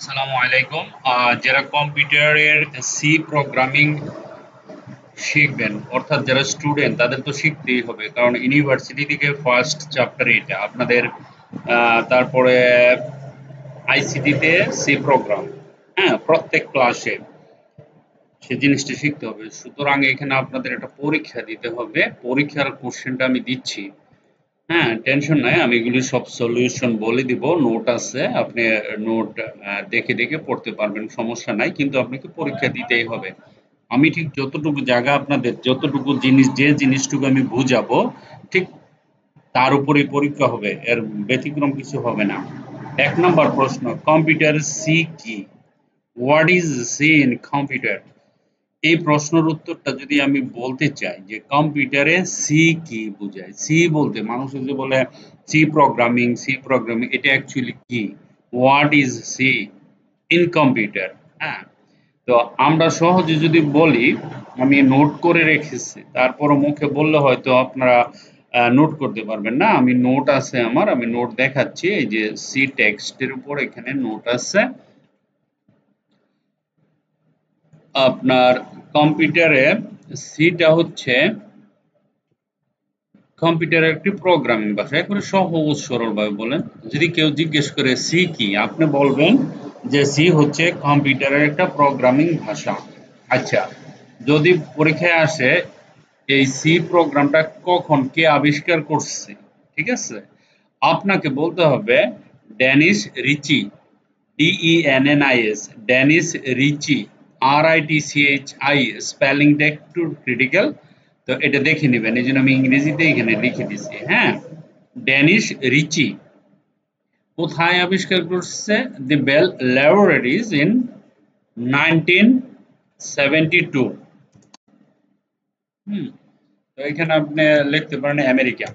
আসসালামু আলাইকুম। যারা কম্পিউটারের সি প্রোগ্রামিং শিখবেন অর্থাৎ যারা স্টুডেন্ট তাদের তো শিখতেই হবে, কারণ ইউনিভার্সিটি থেকে ফার্স্ট চ্যাপ্টার এটা আপনাদের। তারপরে আইসিটিতে সি প্রোগ্রাম, হ্যাঁ, প্রত্যেক ক্লাসে সে জিনিসটা শিখতে হবে। সুতরাং এখানে আপনাদের একটা পরীক্ষা দিতে হবে। পরীক্ষার কোশ্চেনটা আমি দিচ্ছি। হ্যাঁ, টেনশন নাই, আমি এগুলি সব সলিউশন বলে দিব। নোট আছে, আপনি নোট দেখে দেখে পড়তে পারবেন, সমস্যা নাই। কিন্তু আপনাকে পরীক্ষা দিতেই হবে। আমি ঠিক যতটুকু জায়গা আপনাদের যতটুকু জিনিস যে জিনিসটুকু আমি বুঝাবো, ঠিক তার উপরেই পরীক্ষা হবে, এর ব্যতিক্রম কিছু হবে না। ১ নাম্বার প্রশ্ন, কম্পিউটার সি কি? What is C in computer? এই প্রশ্নের উত্তরটা যদি আমি বলতে চাই যে কম্পিউটারে সি কি বোঝায়, সি বলতে মানুষ যে বলে সি প্রোগ্রামিং এটা অ্যাকচুয়ালি কি? What is C in computer? হ্যাঁ, তো আমরা সহজে যদি বলি, আমি নোট করে রেখেছি, তারপরও মুখে বললে হয়তো আপনারা নোট করতে পারবেন না। আমি নোট আছে আমার, আমি নোট দেখাচ্ছি। এই যে সি টেক্সটের উপর এখানে নোট আছে। আপনার কম্পিউটারে সিটা হচ্ছে কম্পিউটারের একটি প্রোগ্রামিং ভাষা। একেবারে সহজ সরল ভাবে বলেন। যদি কেউ জিজ্ঞেস করে সি কি, আপনি বলবেন যে সি হচ্ছে কম্পিউটারের একটা প্রোগ্রামিং ভাষা। আচ্ছা, যদি পরীক্ষায় আসে এই সি প্রোগ্রামটা কখন কে আবিষ্কার করছে, ঠিক আছে, আপনাকে বলতে হবে Dennis Ritchie, DENNIS, Dennis Ritchie, RITCHI। স্পেলিংটা একটু ক্রিটিক্যাল, তো এটা দেখে নেবেন, এই জন্য আমি ইংরেজিতে এখানে লিখে দিছি। হ্যাঁ, ড্যানিশ রিচি কোথায় আবিষ্কার করছে? The Bell Laboratories in 1972। হুম, তো এখানে আপনি লিখতে পারেন আমেরিকা।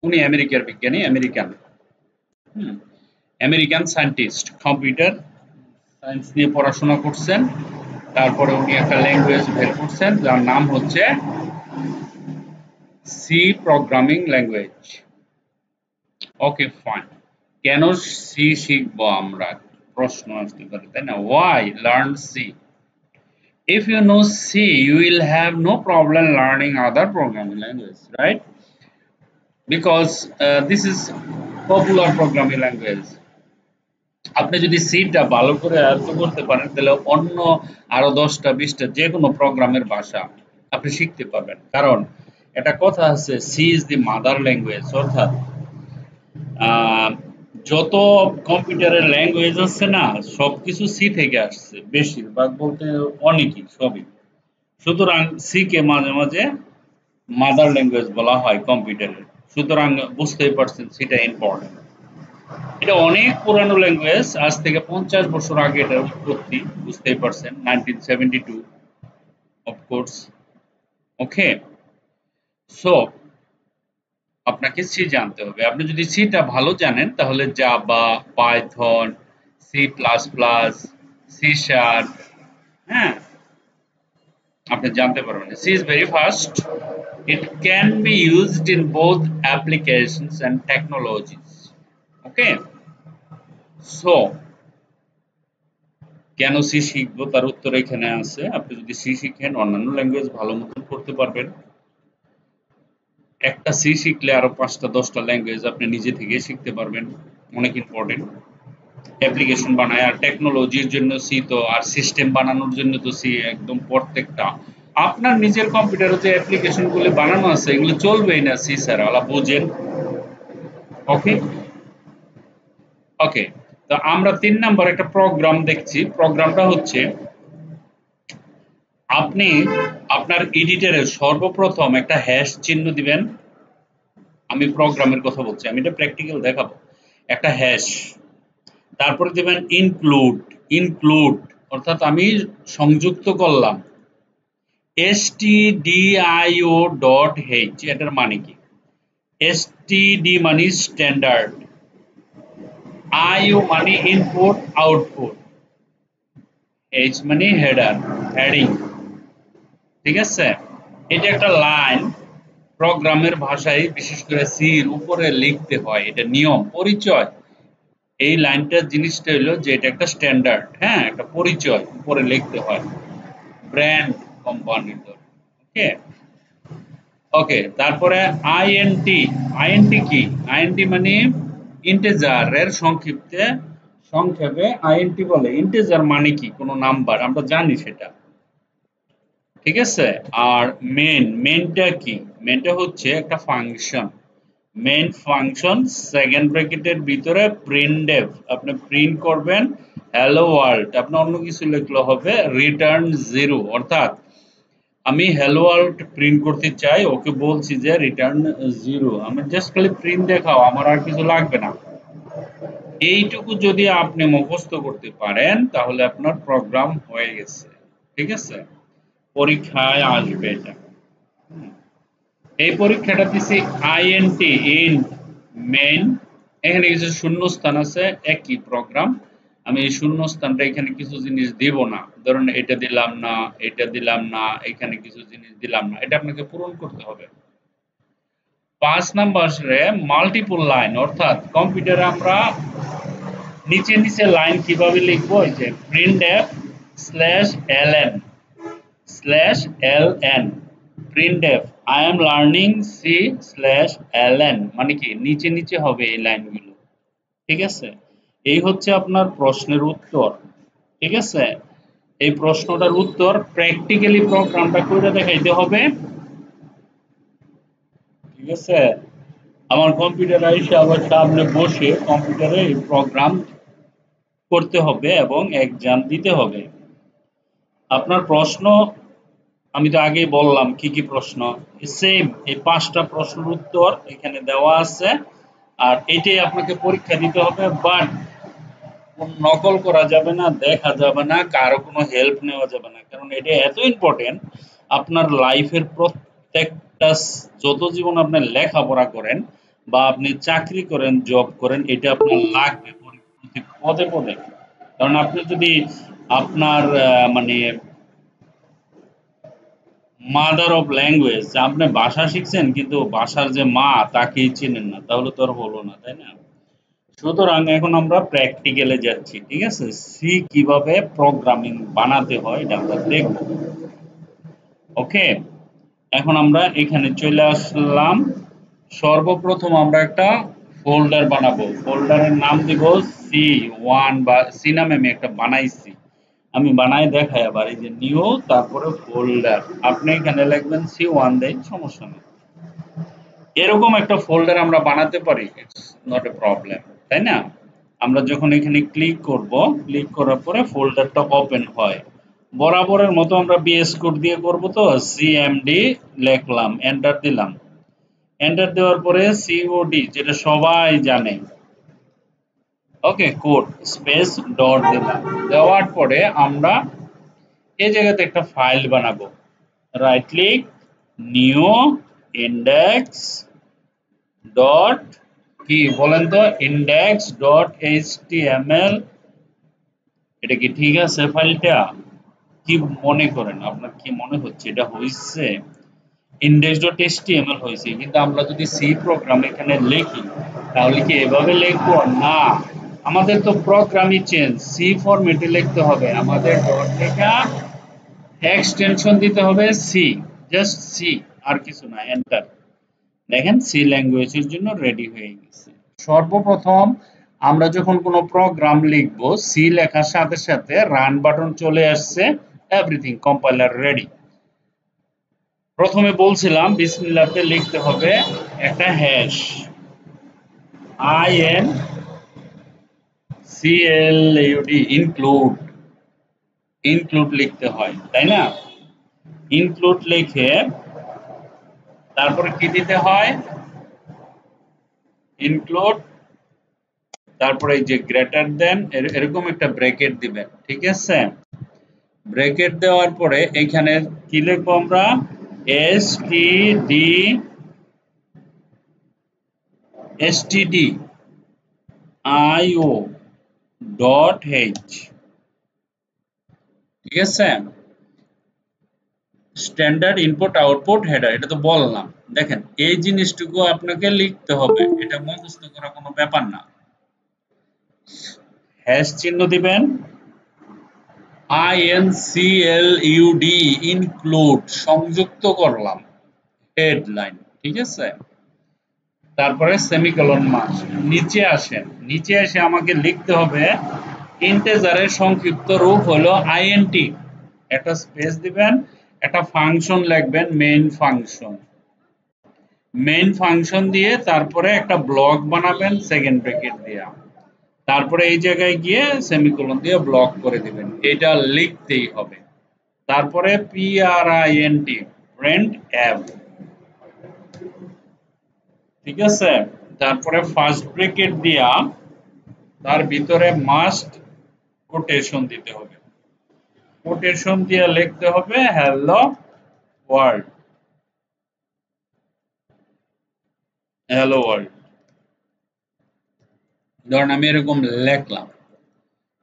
উনি আমেরিকার বিজ্ঞানী, আমেরিকান। হুম, আমেরিকান সায়েন্টিস্ট, কম্পিউটার সায়েন্স নিয়ে পড়াশোনা করছেন। তারপরে উনি একটা ল্যাঙ্গুয়েজ বের করছেন যার নাম হচ্ছে C programming language. Okay, fine. কেন সি শিখবো আমরা? প্রশ্ন আসতে পারে, তাই না? Why learn C? If you know C, you will have no problem learning other programming language, right? Because this is popular programming language. আপনি যদি সিটা ভালো করে আয়ত্ত করতে পারেন, তাহলে অন্য আরো 10টা 20টা যে কোনো প্রোগ্রামের ভাষা আপনি শিখতে পারবেন। কারণ একটা কথা আছে, C is the mother language. অর্থাৎ আহ, যত কম্পিউটারের ল্যাঙ্গুয়েজ আছে না, সবকিছু সি থেকে আসছে, বেশিরভাগ বলতে অনেকই, সবই। সুতরাং সি কে মাঝে মাঝে মাদার ল্যাঙ্গুয়েজ বলা হয় কম্পিউটারের। সুতরাং বুঝতেই পারছেন সেটা ইম্পর্টেন্ট। এটা অনেক পুরানো ল্যাঙ্গুয়েজ, আজ থেকে 50 বছর আগে এটার উৎপত্তি, বুঝতেই পারছেন, 1972, অফকোর্স। ওকে, সো আপনাকে সি জানতে হবে। আপনি যদি সিটা ভালো জানেন, তাহলে Java, Python, C++, C sharp, হ্যাঁ, আপনি জানতে পারবেন। C is very fast. It can be used in both applications and technologies. Okay, so কেন সি শিখবো তার উত্তর এখানে আছে। আপনি যদি সি শিখেন, অন্যান্য ল্যাঙ্গুয়েজ ভালো মতন করতে পারবেন। একটা সি শিখলে আরো 5টা 10টা ল্যাঙ্গুয়েজ আপনি নিজে থেকে শিখতে পারবেন। অনেক ইম্পর্টেন্ট। অ্যাপ্লিকেশন বানায় আর টেকনোলজির জন্য সি, তো আর সিস্টেম বানানোর জন্য তো সি একদম প্রত্যেকটা। আপনার নিজের কম্পিউটারে যে অ্যাপ্লিকেশন গুলো বানানো আছে, এগুলো চলবেই না সি ছাড়া, আলা বুঝেন। ওকে, ওকে, তো আমরা 3 নাম্বার একটা প্রোগ্রাম দেখছি। প্রোগ্রামটা হচ্ছে, আপনি আপনার এডিটরে সর্বপ্রথম একটা হ্যাশ চিহ্ন দিবেন। আমি প্রোগ্রামের কথা বলছি, আমি এটা প্র্যাকটিক্যাল দেখাবো। একটা হ্যাশ, তারপরে দিবেন ইনক্লুড। ইনক্লুড অর্থাৎ আমি সংযুক্ত করলাম। stdio.h, এটার মানে কি? std মানে স্ট্যান্ডার্ড, iu মানে ইনপুট আউটপুট, h মানে হেডার, হেডিং, ঠিক আছে? এটা একটা লাইন প্রোগ্রামের ভাষায়, বিশেষ করে সি এর উপরে লিখতে হয়, এটা নিয়ম পরিচয়। এই লাইনটার জিনিসটা হলো যে এটা একটা স্ট্যান্ডার্ড, হ্যাঁ, একটা পরিচয় উপরে লিখতে হয় ব্র্যান্ড কোম্পানির। ওকে ওকে, তারপরে আইএনটি। আইএনটি কি? আইএনটি মানে ইন্টিজার এর সংক্ষেপে আইএনটি বলে। ইন্টিজার মানে কি? কোনো নাম্বার, আমরা জানি সেটা, ঠিক আছে। আর মেনটা কি? মেনটা হচ্ছে একটা ফাংশন। মেইন ফাংশন সেকেন্ড ব্র্যাকেটের ভিতরে প্রিন্টএফ, আপনি প্রিন্ট করবেন হ্যালো ওয়ার্ল্ড, আপনি অন্য কিছু লিখলে হবে রিটার্ন জিরো, অর্থাৎ আমি হ্যালো ওয়ার্ল্ড প্রিন্ট করতে চাই, ওকে বলছি যে রিটার্ন জিরো, আমি জাস্ট খালি প্রিন্ট দেখাও, আমার আর কিছু লাগবে না। এইটুকু যদি আপনি মুখস্থ করতে পারেন তাহলে আপনার প্রোগ্রাম হয়ে গেছে, ঠিক আছে। পরীক্ষায় আসবে এটা। এই পরীক্ষাটা দিছি আইএনটি, ইন্ট মেইন, এখানে কিছু শূন্যস্থান আছে, একই প্রোগ্রাম। আমি এই শূন্যস্থানটা এখানে কিছু জিনিস দিব না, ধরুন এটা দিলাম না, এটা দিলাম না, এখানে কিছু জিনিস দিলাম না, এটা আপনাকে পূরণ করতে হবে। 5 নম্বরে মাল্টিপল লাইন, অর্থাৎ কম্পিউটারে আমরা নিচে নিচে লাইন কিভাবে লিখবো, এই যে printf /ln printf I am learning C/ln, মানে কি নিচে নিচে হবে এই লাইনগুলো, ঠিক আছে। এই হচ্ছে আপনার প্রশ্নের উত্তর, ঠিক আছে। এই প্রশ্নটার উত্তর প্র্যাকটিক্যালি প্রোগ্রামটা করে দেখাইতে হবে, ঠিক আছে। আমার কম্পিউটারে এসে আবার সামনে বসে কম্পিউটারে এই প্রোগ্রাম করতে হবে এবং এক্সাম দিতে হবে। আপনার প্রশ্ন আমি তো আগেই বললাম কি কি প্রশ্ন, সেম এই 5টা প্রশ্নের উত্তর এখানে দেওয়া আছে, আর এটাই আপনাকে পরীক্ষা দিতে হবে। বাট নকল করা যাবে না, দেখা যাবে না, কারো কোনো হেল্প নেওয়া যাবে না, কারণ এটা এত ইম্পর্টেন্ট। আপনার লাইফের প্রত্যেকটা যত জীবন আপনি লেখাপড়া করেন বা আপনি চাকরি করেন, জব করেন, এটা আপনার লাগবে পদে পদে। কারণ আপনি যদি আপনার মানে মাদার অফ ল্যাঙ্গুয়েজ, আপনি ভাষা শিখছেন কিন্তু ভাষার যে মা তাকেই চেনেন না, তাহলে তো আর হলো না, তাই না। সুতরাং এখন আমরা প্র্যাকটিক্যালে যাচ্ছি, ঠিক আছে। সি কিভাবে প্রোগ্রামিং বানাতে হয় এটা আমরা দেখব। ওকে, এখন আমরা এখানে চলে আসলাম। সর্বপ্রথম আমরা একটা ফোল্ডার বানাবো, ফোল্ডারের নাম দিব C1, বা সি নামে আমি একটা বানাইছি, আমি বানাই দেখাই আবার, এই যে নিউ তারপরে ফোল্ডার, আপনি এখানে লিখবেন C1 দেন, সমস্যা নেই। এরকম একটা ফোল্ডার আমরা বানাতে পারি, ইটস নট এ প্রবলেম, তাই না। আমরা যখন এখানে ক্লিক করব, ক্লিক করার পরে ফোল্ডারটা ওপেন হয়। বরাবরের মতো আমরা বিএস কোড দিয়ে করব, তো সিএমডি লিখলাম, এন্টার দিলাম। এন্টার দেওয়ার পরে সিওডি, যেটা সবাই জানে, ওকে, কোড স্পেস ডট দিলাম। দেওয়ার পরে আমরা এই জায়গাতে একটা ফাইল বানাবো, right click, new index dot, কি বলেন তো, ইন্ডেক্স ডট এইচটিএমএল। এটা কি ঠিক আছে ফাইলটা? কি মনে করেন, আপনার কি মনে হচ্ছে এটা হয়েছে? ইন্ডেক্স ডট এইচটিএমএল হয়েছে, কিন্তু আমরা যদি সি প্রোগ্রাম এখানে লিখি তাহলে কি এভাবে লিখবো? না, আমাদের তো প্রোগ্রামই চেঞ্জ, সি ফরম্যাটে লিখতে হবে, আমাদের ডট লেখা এক্সটেনশন দিতে হবে সি, জাস্ট সি, আর কিছু না, এন্টার। দেখেন সি ল্যাঙ্গুয়েজের জন্য রেডি হয়ে গেছে। সর্বপ্রথম আমরা যখন কোনো প্রোগ্রাম লিখব, সি লেখার সাথে সাথে রান বাটন চলে আসছে, এভরিথিং কম্পাইলার রেডি। প্রথমে বলছিলাম বিসমিল্লাহতে লিখতে হবে একটা হ্যাশ, IN CLUD, ইনক্লুড লিখতে হয়, তাই না। ইনক্লুড লিখে তারপরে কি দিতে হয়, ইনক্লুড, তারপরে এই যে গ্রেটার দেন, এরকম একটা ব্র্যাকেট দিবেন, ঠিক আছে। ব্র্যাকেট দেওয়ার পরে এখানে কি লিখবো আমরা, stdio ডট h, ঠিক আছে। স্ট্যান্ডার্ড ইনপুট আউটপুট হেডার, এটা তো বললাম। দেখেন এই জিনিসটুকু আপনাকে লিখতে হবে, এটা মুখস্থ করা কোনো ব্যাপার না। হ্যাশ চিহ্ন দিবেন, INCLUD ইনক্লুড সংযুক্ত করলাম হেডলাইন, ঠিক আছে। তারপরে সেমিকোলন মার্ক, নিচে আসেন, নিচে এসে আমাকে লিখতে হবে ইন্টিজারের সংক্ষিপ্ত রূপ হলো আইএনটি, একটা স্পেস দিবেন, একটা ফাংশন লিখবেন মেইন ফাংশন, মেইন ফাংশন দিয়ে তারপরে একটা ব্লক বানাবেন সেকেন্ড ব্র্যাকেট দিয়ে, তারপরে এই জায়গায় গিয়ে সেমিকোলন দিয়ে ব্লক করে দিবেন, এটা লিখতেই হবে। তারপরে PRINT প্রিন্ট এফ, ঠিক আছে। তারপরে ফার্স্ট ব্র্যাকেট দিয়া তার ভিতরে মাস্ট কোটেশন দিতে হবে, কোটেশন দিয়ে লিখতে হবে হ্যালো ওয়ার্ল্ড, হ্যালো ওয়ার্ল্ড। ধরেন আমি এরকম লিখলাম,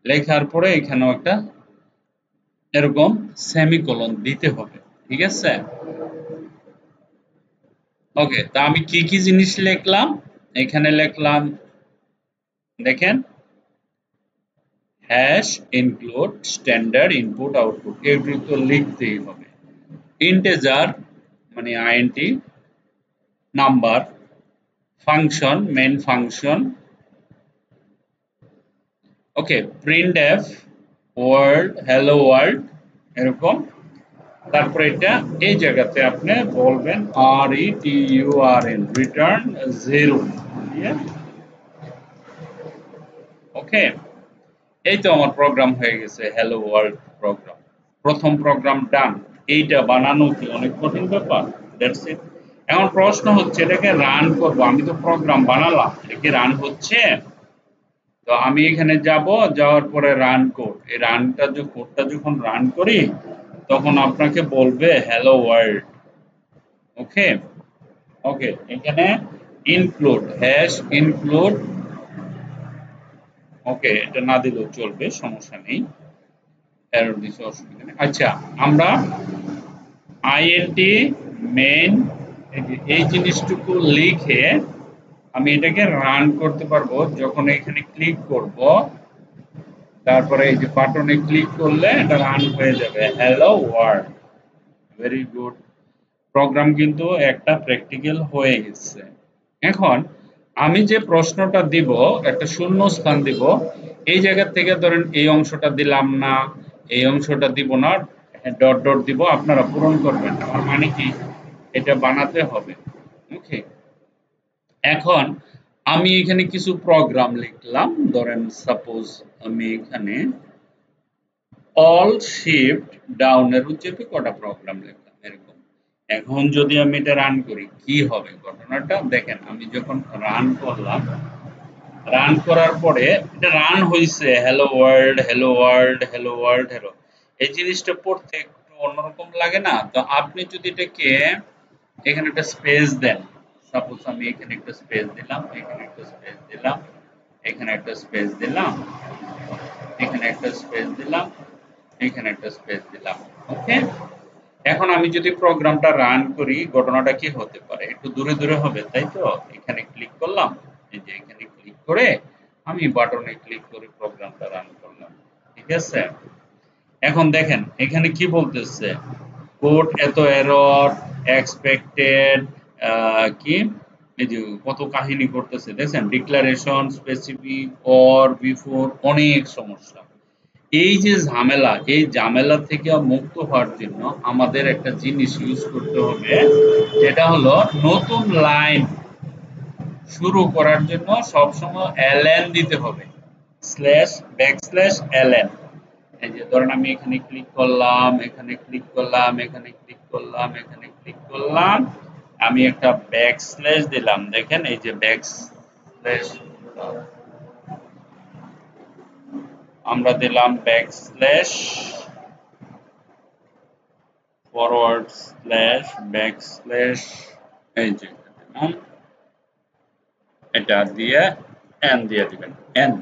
লেখার পরে এখানেও একটা এরকম সেমিকোলন দিতে হবে, ঠিক আছে। ওকে, তা আমি কি কি জিনিস লিখলাম, এখানে লিখলাম দেখেন hash include standard input output, এগুলো তো লিখতেই হবে। ইন্টিজার মানে INT, number, function main function, okay, print f world hello world এরকম। তারপরে এটা এই জায়গাতে আপনি বলবেন RETURN রিটার্ন 0 দিয়ে, ওকে। এই তো আমার প্রোগ্রাম হয়ে গেছে, হ্যালো ওয়ার্ল্ড প্রোগ্রাম, প্রথম প্রোগ্রাম ডান। এইটা বানানো কি অনেক কঠিন ব্যাপার? That's it. এখন প্রশ্ন হচ্ছে এটাকে রান করব, আমি তো প্রোগ্রাম বানালাম, এটা কি রান হচ্ছে? তো আমি এখানে যাব, যাওয়ার পরে রান কোড, এই রানটা যে কোডটা যখন রান করি তখন আপনাকে বলবে হ্যালো ওয়ার্ল্ড, ওকে। ওকে, এখানে ইনক্লুড হ্যাশ ইনক্লুড, ওকে, এটা না দিলেও চলবে, সমস্যা নেই, এরর দিছে অসুবিধা নেই। আচ্ছা, আমরা আইএনটি মেইন এই জিনিসটুকু লিখে আমি এটাকে রান করতে পারবো, যখন এখানে ক্লিক করব তারপরে এই যে বাটনে ক্লিক করলে এটা রান হয়ে যাবে hello world. Very good, program কিন্তু একটা প্র্যাকটিক্যাল হয়ে গেছে। এখন আমি যে প্রশ্নটা দিব একটা শূন্য স্থান দিব, এই জায়গা থেকে ধরেন এই অংশটা দিলাম না, এই অংশটা দিব না, ডট ডট দিব, আপনারা পূরণ করবেন, আমার মানে কি এটা বানাতে হবে, ওকে। এখন আমি এখানে কিছু প্রোগ্রাম লিখলাম, ধরেন সাপোজ আমি এখানে অল শিফট ডাউনের চেপে কটা প্রোগ্রাম লিখলাম এরকম। এখন যদি আমি এটা রান করি কি হবে ঘটনাটা দেখেন, আমি যখন রান করলাম, রান করার পরে এটা রান হয়েছে hello world hello world hello world hello, এই জিনিসটা পড়তে একটু অন্যরকম লাগে না? তো আপনি যদি এটাকে এখানে একটা স্পেস দেন, সাপোজ আমি এখানে একটা স্পেস দিলাম, এখানে একটা স্পেস দিলাম, এখানে একটা স্পেস দিলাম, এখানে একটা স্পেস দিলাম, এখানে একটা স্পেস দিলাম, ওকে। এখন আমি যদি প্রোগ্রামটা রান করি ঘটনাটা কি হতে পারে, একটু দূরে দূরে হবে তাই তো। এখানে ক্লিক করলাম, এই যে এখানে ক্লিক করে আমি বাটনে ক্লিক করে প্রোগ্রামটা রান করলাম, ঠিক আছে। এখন দেখেন এখানে কি বলতেছে, কোড এত এরর এক্সপেক্টেড, কি এই যে কত কাহিনী করতেছে দেখছেন, ডিক্লারেশন স্পেসিফিক অর বিফোর, অনেক সমস্যা। এই যে ঝামেলা, এই ঝামেলা থেকে মুক্ত হওয়ার জন্য আমাদের একটা জিনিস ইউজ করতে হবে, যেটা হলো নতুন লাইন শুরু করার জন্য সবসময় ln দিতে হবে, স্ল্যাশ ব্যাকস্ল্যাশ ln। এই যে ধরেন আমি এখানে ক্লিক করলাম, এখানে ক্লিক করলাম, এখানে ক্লিক করলাম, এখানে ক্লিক করলাম, আমি একটা ব্যাকস্ল্যাশ দিলাম, দেখেন এই যে ব্যাকস্ল্যাশ আমরা দিলাম, ব্যাকস্ল্যাশ ফরওয়ার্ড স্ল্যাশ ব্যাকস্ল্যাশ, এই যে এটা দিয়ে এন দিয়ে দিবেন, এন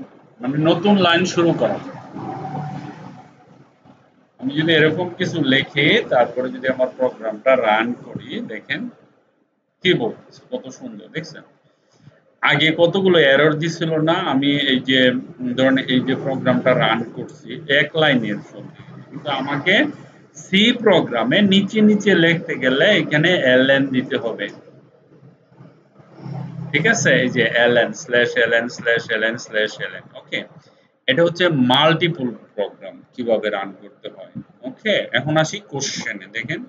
মানে নতুন লাইন শুরু করা। আমি যদি এরকম কিছু লিখি তারপরে যদি আমার প্রোগ্রামটা রান করি, দেখেন কি বলতেছে, কত সুন্দর দেখছেন। আগে কতগুলো এরর দিছিল না, আমি এই যে ধরেন এই যে প্রোগ্রামটা রান করছি এক লাইনের ছবি, কিন্তু আমাকে সি প্রোগ্রামে নিচে নিচে লিখতে গেলে এখানে এলএন দিতে হবে। ঠিক আছে, এই যে LN slash LN slash LN slash LN. Okay, এটা হচ্ছে মাল্টিপল প্রোগ্রাম কিভাবে রান করতে হয়। ওকে, এখন আসি কোশ্চেনে। দেখেন,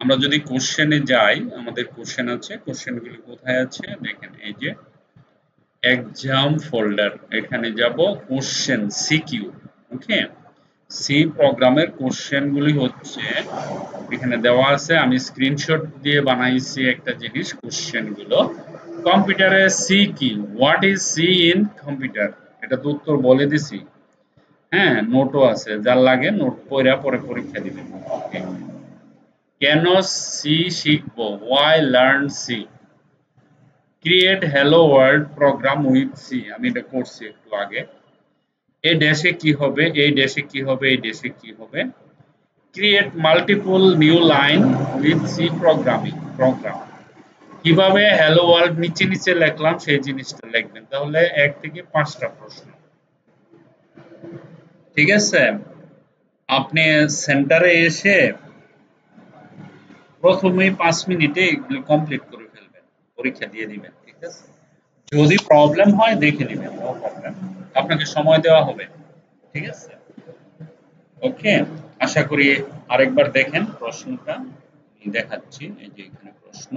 আমরা যদি কোশ্চেনে যাই, আমাদের কোশ্চেন আছে, কোশ্চেনগুলি কোথায় আছে দেখেন, এই যে এক্সাম ফোল্ডার, এখানে যাব কোশ্চেন সিকিউ। ওকে, সি প্রোগ্রামের কোশ্চেনগুলি হচ্ছে এখানে দেওয়া আছে, আমি স্ক্রিনশট দিয়ে বানাইছি একটা জিনিস, কোশ্চেনগুলো। কম্পিউটারে সি কি, what is C in computer, এটা তো উত্তর বলে দিছি। হ্যাঁ, নোটও আছে, যার লাগে নোট পড়া পরে পরীক্ষা দিবেন। ওকে, কেন সি শিখবো, why learn C, create hello world program with C, আমি এটা করছি একটু আগে। এই ড্যাশে কি হবে, এই ড্যাশে কি হবে, এই ড্যাশে কি হবে, create multiple new line with C programming program, কিভাবে হ্যালো ওয়ার্ল্ড নিচে নিচে লিখলাম সেই জিনিসটা লিখবেন, তাহলে 1 থেকে 5টা প্রশ্ন। ঠিক আছে, আপনি সেন্টারে এসে প্রথমেই 5 মিনিটে এগুলো কমপ্লিট করে ফেলবেন, পরীক্ষা দিয়ে দিবেন। ঠিক আছে, যদি প্রবলেম হয় দেখে নেবেন, নো প্রবলেম, আপনাকে সময় দেওয়া হবে। ঠিক আছে, ওকে, আশা করি আরেকবার দেখেন প্রশ্নটা, আমি দেখাচ্ছি। এই যে এখানে প্রশ্ন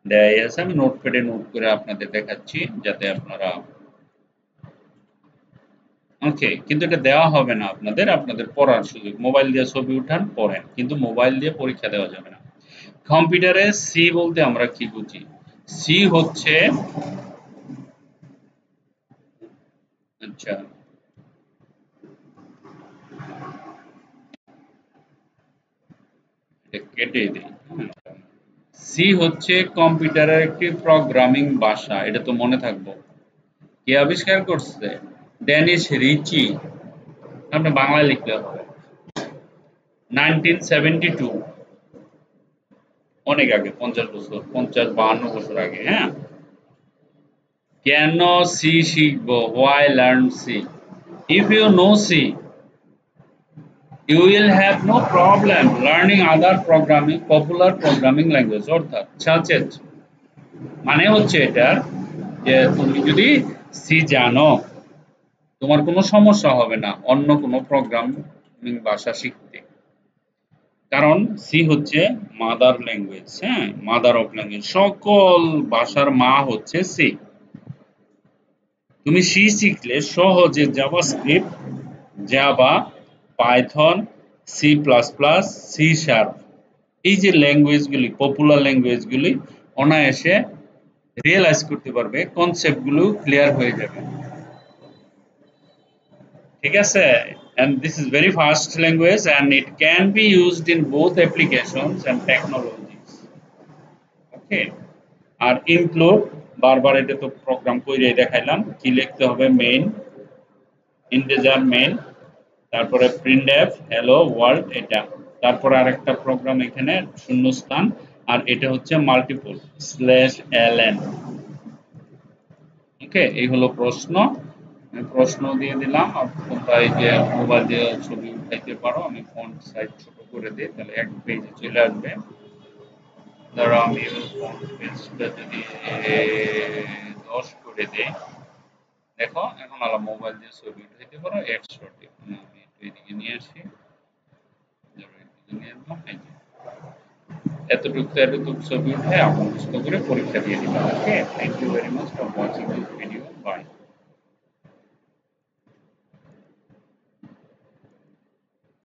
দেয়াই আছে, আমি নোটপ্যাডে নোট করে আপনাদের দেখাচ্ছি যাতে আপনারা, ওকে, কিন্তু এটা দেওয়া হবে না আপনাদের, আপনাদের পড়ার সুযোগ, মোবাইল দিয়ে ছবি উঠান পড়েন, কিন্তু মোবাইল দিয়ে পরীক্ষা দেওয়া যাবে না। কম্পিউটারে সি বলতে আমরা কি বুঝি, সি হচ্ছে, আচ্ছা এটা কেটে দিই। সি হচ্ছে কম্পিউটারের একটি প্রোগ্রামিং ভাষা, এটা তো মনে থাকবো। কে আবিষ্কার করছে, ড্যানিশ রিচি, আপনি বাংলায় লিখলে হবে। 1972, অনেক আগে, 50 বছর, 50-52 বছর আগে। হ্যাঁ, কেন সি শিখবো, why learn C, if you know C you will have no problem learning other programming popular programming language, অর্থাৎ সাচেজ, মানে হচ্ছে এটা যে তুমি যদি সি জানো তোমার কোনো সমস্যা হবে না অন্য কোনো প্রোগ্রামিং ভাষা শিখতে, কারণ সি হচ্ছে মাদার ল্যাঙ্গুয়েজ। হ্যাঁ, মাদার অফ ল্যাঙ্গুয়েজ, সকল ভাষার মা হচ্ছে সি। তুমি সি শিখলে সহজে JavaScript, Java, Python, C plus plus, C sharp, এই যে ল্যাঙ্গুয়েজগুলি, পপুলার ল্যাঙ্গুয়েজগুলি অনায়াসে রিয়েলাইজ করতে পারবে, কনসেপ্টগুলো ক্লিয়ার হয়ে যাবে। ঠিক আছে, and this is very fast language and it can be used in both applications and technologies. Okay, আর ইনক্লুড, বারবার এটা তো প্রোগ্রাম করে দেখাইলাম, কি লিখতে হবে, মেইন, ইন্টিজার মেইন, তারপরে প্রিন্টএফ হ্যালো ওয়ার্ল্ড, এটা, তারপরে আরেকটা প্রোগ্রাম এখানে শূন্যস্থান, আর এটা হচ্ছে মাল্টিপল স্ল্যাশ এলএন। ওকে, এই হলো প্রশ্ন, আমি প্রশ্ন দিয়ে দিলাম, তোমরা এই যে মোবাইল দিয়ে ছবি উঠাইতে পারো, আমি ফন্ট সাইজ ছোট করে দিই, তাহলে এক পেজে চলে আসবে। ধরো আমি ফন্ট পেজটা যদি 10 করে দিই, দেখো এখন আলাদা মোবাইল দিয়ে ছবি উঠাইতে পারো 100টি। আমি একটু এদিকে নিয়ে আসি, ধরো এদিকে নিয়ে আসলাম, এই যে এতটুকু ছবি উঠে মুখস্থ করে পরীক্ষা দিয়ে দিলাম। Okay, thank you very much for watching this video, by.